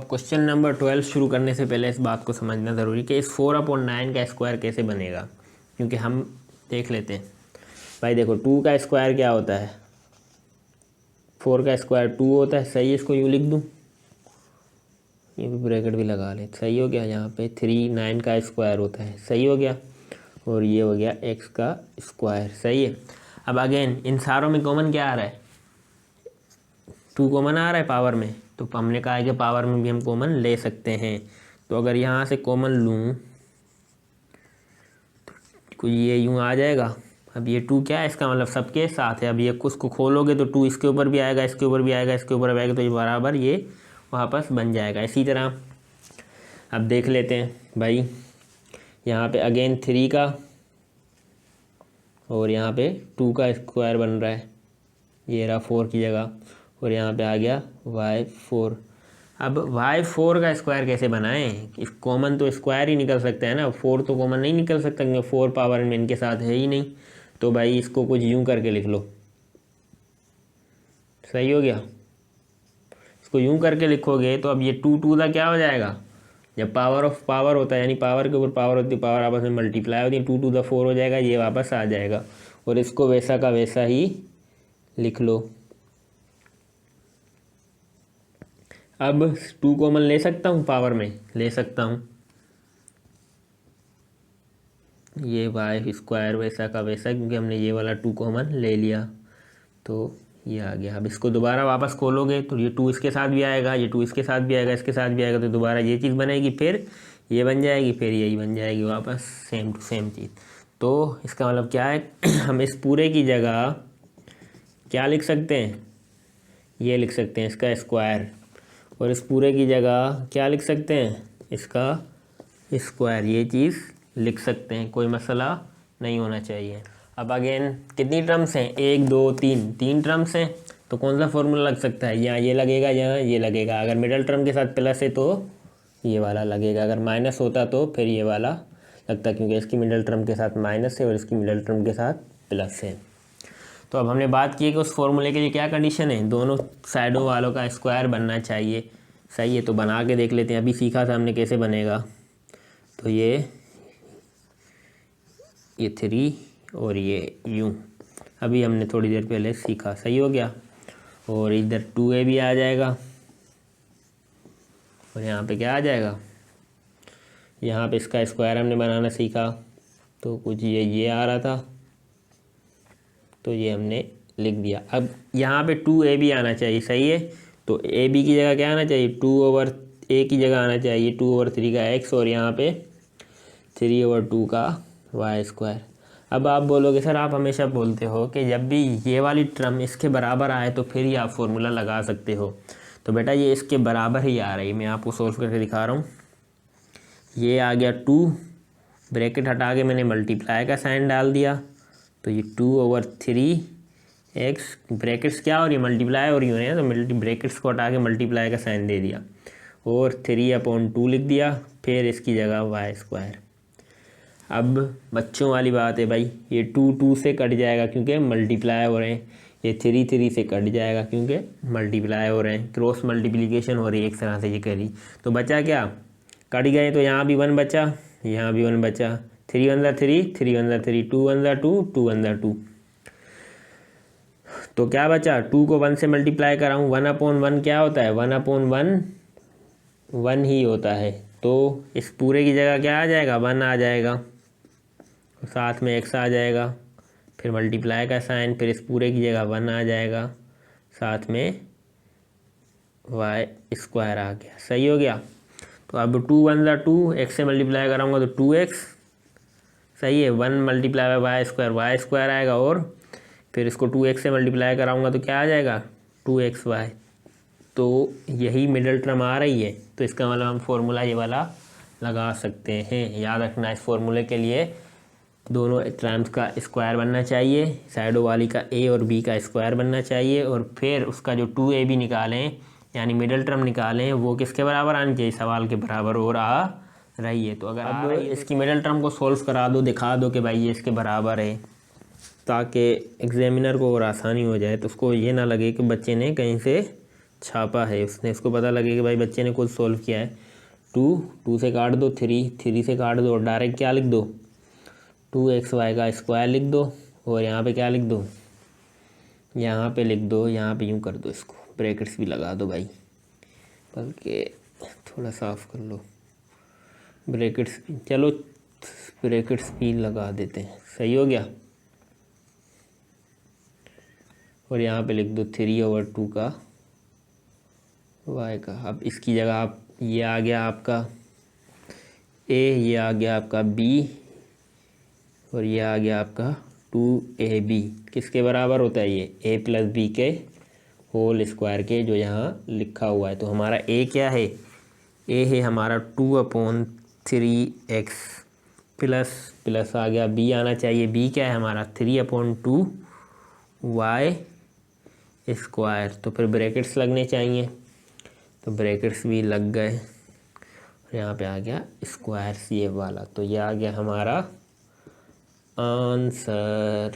अब question number 12 शुरू करने से पहले इस बात को समझना ज़रूरी कि इस 4/9 का स्क्वायर कैसे बनेगा, क्योंकि हम देख लेते हैं। भाई देखो 2 का स्क्वायर क्या होता है, 4 का स्क्वायर 2 होता है, सही है। इसको यूँ लिख दूँ, ये भी ब्रैकेट भी लगा ले, सही हो गया। यहाँ पे 3 9 का स्क्वायर होता है, सही हो गया। और ये हो गया x का स्क्वायर, सही है। अब अगेन इन सारों में कॉमन क्या आ रहा है, 2 कॉमन आ रहा है पावर में, तो हमने कहा है कि पावर में भी हम कॉमन ले सकते हैं। तो अगर यहाँ से कॉमन लूँ तो ये यूँ आ जाएगा। अब ये 2 क्या है, इसका मतलब सबके साथ है। अब ये उसको खोलोगे तो 2 इसके ऊपर भी आएगा, इसके ऊपर भी आएगा, इसके ऊपर भी आएगा, तो ये बराबर ये वापस बन जाएगा। इसी तरह अब देख लेते हैं भाई, यहाँ पे अगेन 3 का और यहाँ पे 2 का स्क्वायर बन रहा है, ये रहा 4 की जगह, और यहाँ पे आ गया y4। अब y4 का स्क्वायर कैसे बनाएं, इस कॉमन तो स्क्वायर ही निकल सकता है ना, 4 तो कॉमन नहीं निकल सकता क्योंकि 4 पावर में इनके साथ है ही नहीं। तो भाई इसको कुछ यूँ करके लिख लो, सही हो गया। इसको यूँ करके लिखोगे तो अब ये 2 का क्या हो जाएगा, जब पावर ऑफ पावर होता है यानी पावर के ऊपर पावर होती है, पावर आपस में मल्टीप्लाई होती है, 2 हो जाएगा, ये वापस आ जाएगा। और इसको वैसा का वैसा ही लिख लो। अब 2 कॉमन ले सकता हूँ, पावर में ले सकता हूँ, ये वाई स्क्वायर वैसा का वैसा, क्योंकि हमने ये वाला 2 कॉमन ले लिया तो ये आ गया। अब इसको दोबारा वापस खोलोगे तो ये 2 इसके साथ भी आएगा, ये 2 इसके साथ भी आएगा, इसके साथ भी आएगा, तो दोबारा ये चीज़ बनेगी, फिर ये बन जाएगी, फिर यही बन जाएगी वापस, सेम टू सेम चीज़। तो इसका मतलब क्या है हम इस पूरे की जगह क्या लिख सकते हैं, ये लिख सकते हैं इसका स्क्वायर, और इस पूरे की जगह क्या लिख सकते हैं, इसका स्क्वायर, ये चीज़ लिख सकते हैं, कोई मसला नहीं होना चाहिए। अब अगेन कितनी टर्म्स हैं, 1 2 3 टर्म्स हैं, तो कौन सा फॉर्मूला लग सकता है, यहाँ ये लगेगा, यहाँ ये लगेगा। अगर मिडल टर्म के साथ प्लस है तो ये वाला लगेगा, अगर माइनस होता तो फिर ये वाला लगता, क्योंकि इसकी मिडल टर्म के साथ माइनस है और इसकी मिडल टर्म के साथ प्लस है। तो अब हमने बात की कि उस फॉर्मूले के लिए क्या कंडीशन है, दोनों साइडों वालों का स्क्वायर बनना चाहिए, सही है। तो बना के देख लेते हैं, अभी सीखा था हमने कैसे बनेगा। तो ये 3 और ये यूँ अभी हमने थोड़ी देर पहले सीखा, सही हो गया। और इधर 2a भी आ जाएगा, और यहाँ पे क्या आ जाएगा, यहाँ पे इसका स्क्वायर हमने बनाना सीखा, तो कुछ ये आ रहा था, तो ये हमने लिख दिया। अब यहाँ पे 2a भी आना चाहिए, सही है। तो ab की जगह क्या आना चाहिए, 2/a की जगह आना चाहिए 2/3 का x, और यहाँ पे 3/2 का y स्क्वायर। अब आप बोलोगे सर आप हमेशा बोलते हो कि जब भी ये वाली टर्म इसके बराबर आए तो फिर ही आप फॉर्मूला लगा सकते हो। तो बेटा ये इसके बराबर ही आ रही है, मैं आपको सोल्व करके दिखा रहा हूँ। ये आ गया 2, ब्रैकेट हटा के मैंने मल्टीप्लाई का साइन डाल दिया, तो ये 2/3x, ब्रैकेट्स क्या हो रही है, मल्टीप्लाई हो रही है, तो ब्रैकेट्स को हटा के मल्टीप्लाई का साइन दे दिया, और 3/2 लिख दिया, फिर इसकी जगह y स्क्वायर। अब बच्चों वाली बात है भाई, ये 2 से कट जाएगा क्योंकि मल्टीप्लाई हो रहे हैं, ये 3 से कट जाएगा क्योंकि मल्टीप्लाई हो रहे हैं, क्रॉस मल्टीप्लिकेशन हो रही है एक तरह से ये करी। तो बचा क्या, कट गए, तो यहाँ भी 1 बचा, यहाँ भी 1 बचा, 3 1 3 3 1 3 2 1 2 2 1 2। तो क्या बचा, 2 को 1 से मल्टीप्लाई कराऊँ, 1/1 क्या होता है, 1/1 1 ही होता है। तो इस पूरे की जगह क्या आ जाएगा, 1 आ जाएगा, साथ में x आ जाएगा, फिर मल्टीप्लाई का साइन, फिर इस पूरे की जगह 1 आ जाएगा, साथ में y स्क्वायर आ गया, सही हो गया। तो अब 2 1 2, x से मल्टीप्लाई कराऊंगा तो 2x, सही है, 1 मल्टीप्लाई बाय y स्क्वायर आएगा, और फिर इसको 2x से मल्टीप्लाई कराऊंगा तो क्या आ जाएगा, 2xy। तो यही मिडल टर्म आ रही है, तो इसका मतलब हम फॉर्मूला ये वाला लगा सकते हैं। याद रखना इस फॉर्मूले के लिए दोनों टर्म्स का स्क्वायर बनना चाहिए, साइडों वाली का a और b का स्क्वायर बनना चाहिए, और फिर उसका जो 2a भी निकालें यानी मिडल टर्म निकालें, वो किसके बराबर आनी चाहिए, सवाल के बराबर और आ रही है। तो अगर आप इसकी मिडल टर्म को सोल्व करा दो, दिखा दो कि भाई ये इसके बराबर है, ताकि एग्जामिनर को और आसानी हो जाए, तो उसको ये ना लगे कि बच्चे ने कहीं से छापा है उसने, इसको पता लगे कि भाई बच्चे ने कुछ सॉल्व किया है। 2 से काट दो, 3 से काट दो, डायरेक्ट क्या लिख दो 2xy का स्क्वायर लिख दो, और यहाँ पे क्या लिख दो, यहाँ पे लिख दो, यहाँ पे यूँ कर दो, इसको ब्रैकेट्स भी लगा दो भाई, बल्कि थोड़ा साफ कर लो ब्रैकेट्स, चलो ब्रैकेट्स भी लगा देते हैं, सही हो गया। और यहाँ पे लिख दो 3/2 का y का। अब इसकी जगह आप, ये आ गया आपका a, ये आ गया आपका b, और ये आ गया आपका 2ab। किसके बराबर होता है ये, a + b के होल स्क्वायर के, जो यहाँ लिखा हुआ है। तो हमारा a क्या है, a है हमारा 2/3x प्लस आ गया b आना चाहिए, b क्या है हमारा 3/2y स्क्वायर। तो फिर ब्रैकेट्स लगने चाहिए, तो ब्रैकेट्स भी लग गए, और यहाँ पे आ गया स्क्वायर ये वाला। तो ये आ गया हमारा आंसर।